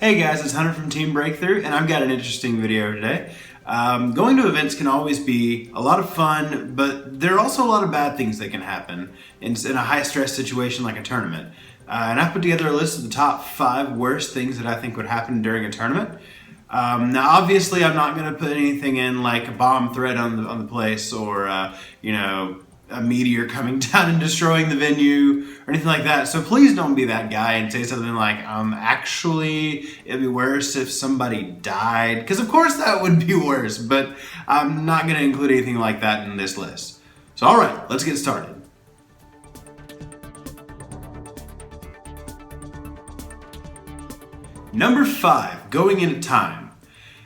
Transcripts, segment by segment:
Hey guys, it's Hunter from Team Breakthrough, and I've got an interesting video today. Going to events can always be a lot of fun, but there are also a lot of bad things that can happen in a high-stress situation like a tournament. And I've put together a list of the top 5 worst things that I think would happen during a tournament. Now, obviously, I'm not going to put anything in like a bomb threat on the place or, a meteor coming down and destroying the venue or anything like that. So please don't be that guy and say something like, actually, it'd be worse if somebody died. Because of course that would be worse, but I'm not going to include anything like that in this list. So all right, let's get started. Number 5, going into time.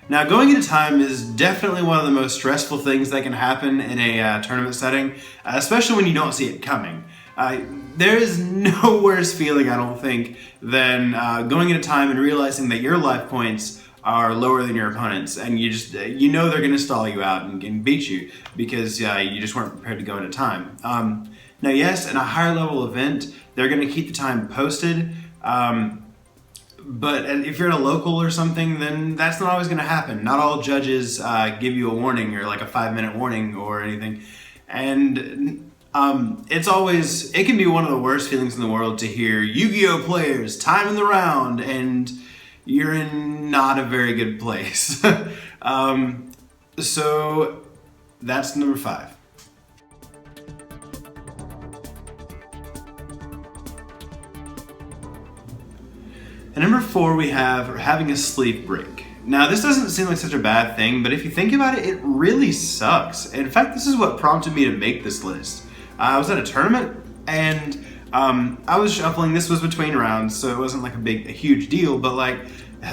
Now, going into time is definitely one of the most stressful things that can happen in a tournament setting, especially when you don't see it coming. There is no worse feeling, I don't think, than going into time and realizing that your life points are lower than your opponents, and you know they're going to stall you out and beat you because you just weren't prepared to go into time. Now, yes, in a higher level event, they're going to keep the time posted. But if you're at a local or something, then that's not always going to happen. Not all judges give you a warning or like a 5-minute warning or anything. And it can be one of the worst feelings in the world to hear Yu-Gi-Oh players time in the round and you're in not a very good place. So that's number 5. And number 4, we have having a sleep break. Now, this doesn't seem like such a bad thing, but if you think about it, it really sucks. In fact, this is what prompted me to make this list. I was at a tournament, and I was shuffling. This was between rounds, so it wasn't like a huge deal, but like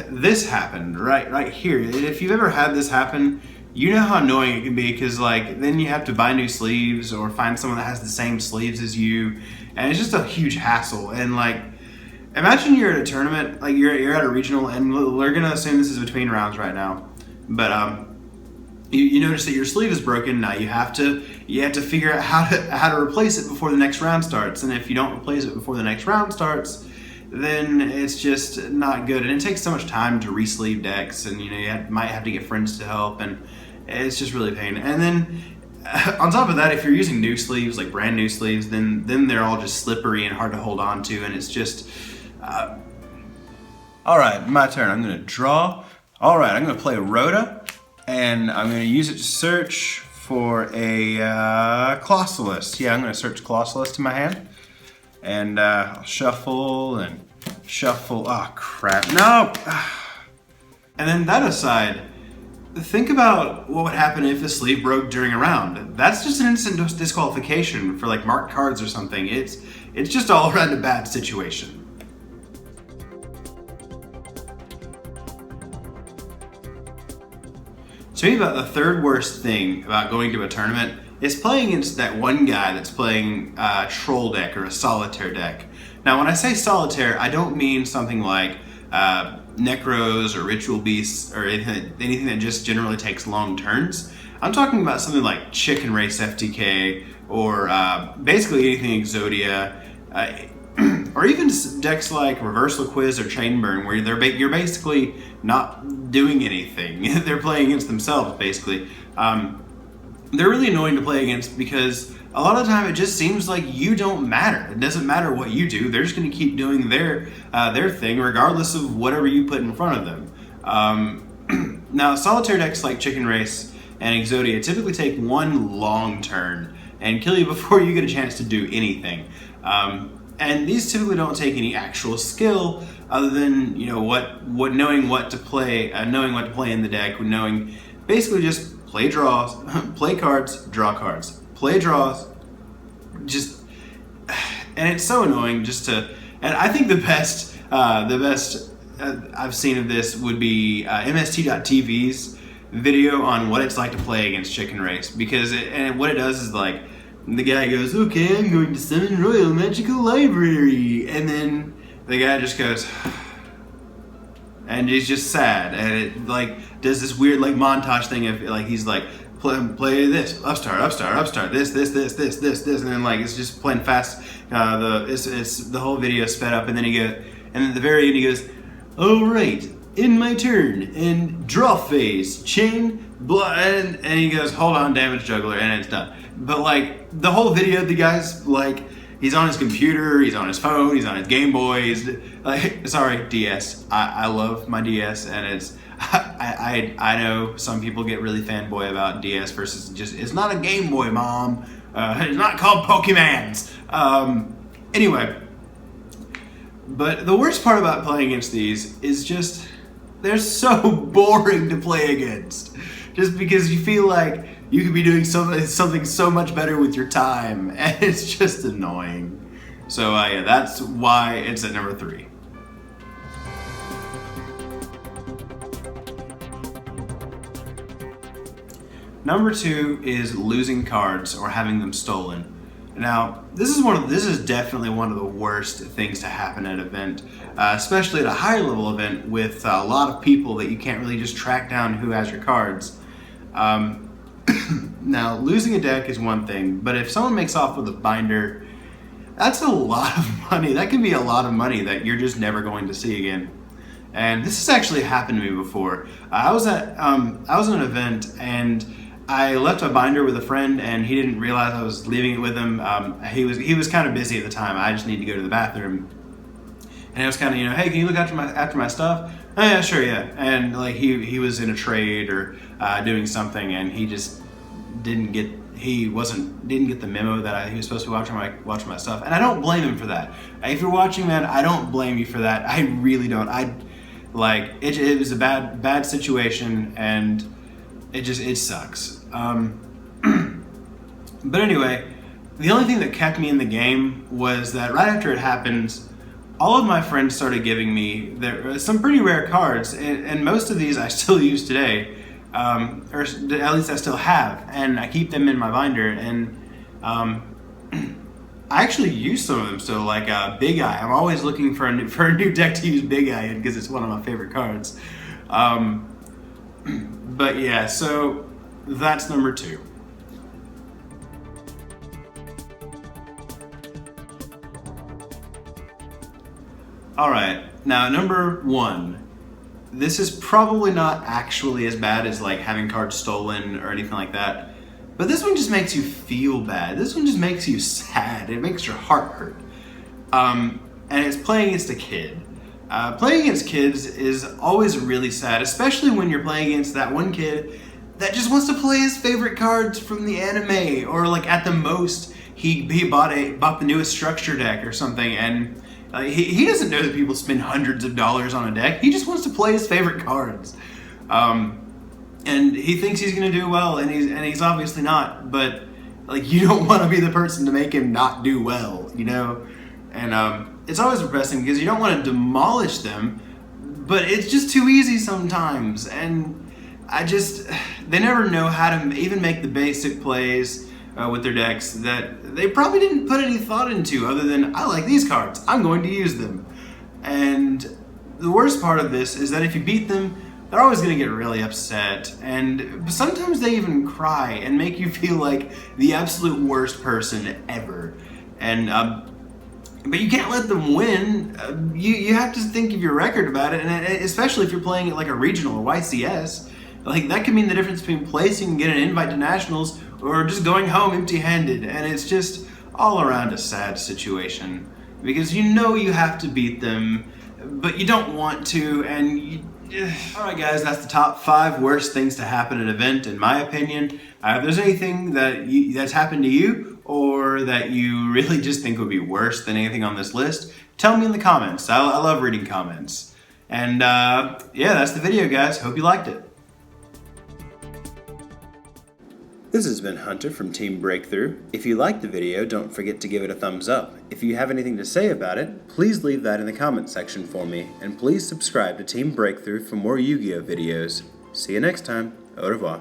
this happened right here. If you've ever had this happen, you know how annoying it can be because like then you have to buy new sleeves or find someone that has the same sleeves as you, and it's just a huge hassle. And like, imagine you're at a tournament, like you're at a regional, and we're gonna assume this is between rounds right now. But you notice that your sleeve is broken. Now you have to figure out how to replace it before the next round starts. And if you don't replace it before the next round starts, then it's just not good. And it takes so much time to re-sleeve decks, and you might have to get friends to help, and it's just really a pain. And then on top of that, if you're using new sleeves, like brand new sleeves, then they're all just slippery and hard to hold on to, and it's just. All right, my turn. I'm gonna draw. All right, I'm gonna play Rhoda, and I'm gonna use it to search for a Colossalist. Yeah, I'm gonna search Colossalist in my hand, and I'll shuffle and shuffle. Oh crap! No. And then that aside, think about what would happen if a sleeve broke during a round. That's just an instant disqualification for like marked cards or something. It's just all around a bad situation. To me, about the third worst thing about going to a tournament is playing against that one guy that's playing a troll deck or a solitaire deck. Now, when I say solitaire, I don't mean something like Necros or Ritual Beasts or anything that just generally takes long turns. I'm talking about something like Chicken Race FTK or basically anything Exodia, or even decks like Reversal Quiz or Chainburn, where you're basically not doing anything. They're playing against themselves, basically. They're really annoying to play against because a lot of the time it just seems like you don't matter. It doesn't matter what you do. They're just going to keep doing their thing regardless of whatever you put in front of them. Now, solitaire decks like Chicken Race and Exodia typically take one long turn and kill you before you get a chance to do anything. And these typically don't take any actual skill other than knowing what to play in the deck, knowing basically just play draws, play cards, draw cards, play draws, and it's so annoying and I think the best I've seen of this would be MST.TV's video on what it's like to play against Chicken Race, because what it does is like, the guy goes, okay, I'm going to summon Royal Magical Library. And then the guy just goes, and he's just sad. And it like does this weird like montage thing of like, he's like, play this, upstart, this, and then like it's just playing fast. It's the whole video sped up, and then at the very end he goes, Alright, in my turn, and draw phase, chain, and he goes, hold on, damage juggler, and it's done. But like, the whole video, the guy's like, he's on his computer, he's on his phone, he's on his Game Boy, he's like, sorry, DS. I love my DS, and it's, I know some people get really fanboy about DS versus just, it's not a Game Boy, Mom. It's not called Pokemans. Anyway, but the worst part about playing against these is just, they're so boring to play against. Just because you feel like you could be doing something so much better with your time, and it's just annoying. So yeah, that's why it's at number 3. Number 2 is losing cards or having them stolen. Now, this is definitely one of the worst things to happen at an event, especially at a higher level event with a lot of people that you can't really just track down who has your cards. Now, losing a deck is one thing, but if someone makes off with a binder, that's a lot of money. That can be a lot of money that you're just never going to see again. And this has actually happened to me before. I was at an event, and I left a binder with a friend, and he didn't realize I was leaving it with him. He was kind of busy at the time. I just needed to go to the bathroom, and it was kind of, hey, can you look after my stuff? Oh yeah, sure, yeah. And like he was in a trade or doing something, and he just didn't get the memo that he was supposed to be watching my stuff. And I don't blame him for that. If you're watching, man, I don't blame you for that. I really don't. It was a bad situation, and it sucks. But anyway, the only thing that kept me in the game was that right after it happened, all of my friends started giving me some pretty rare cards, and most of these I still use today, or at least I still have, and I keep them in my binder, and I actually use some of them. So like Big Eye, I'm always looking for a new deck to use Big Eye in because it's one of my favorite cards. But yeah, so that's number 2. Alright, now number 1. This is probably not actually as bad as like having cards stolen or anything like that, but this one just makes you feel bad. This one just makes you sad. It makes your heart hurt. And it's playing against a kid. Playing against kids is always really sad, especially when you're playing against that one kid that just wants to play his favorite cards from the anime, or like at the most he bought the newest structure deck or something, and he doesn't know that people spend hundreds of dollars on a deck. He just wants to play his favorite cards, and he thinks he's gonna do well, and he's obviously not. But like, you don't want to be the person to make him not do well, you know. And it's always depressing because you don't want to demolish them, but it's just too easy sometimes. And they never know how to even make the basic plays with their decks that they probably didn't put any thought into, other than, I like these cards, I'm going to use them. And the worst part of this is that if you beat them, they're always going to get really upset, and sometimes they even cry and make you feel like the absolute worst person ever. And but you can't let them win. You have to think of your record about it, and especially if you're playing at like a regional or YCS, like that could mean the difference between placing and getting an invite to nationals or just going home empty-handed. And it's just all around a sad situation because you know you have to beat them, but you don't want to. And alright guys, that's the top 5 worst things to happen at an event in my opinion. If there's anything that's happened to you, or that you really just think would be worse than anything on this list, tell me in the comments. I love reading comments. And yeah, that's the video, guys. Hope you liked it. This has been Hunter from Team Breakthrough. If you liked the video, don't forget to give it a thumbs up. If you have anything to say about it, please leave that in the comment section for me. And please subscribe to Team Breakthrough for more Yu-Gi-Oh videos. See you next time. Au revoir.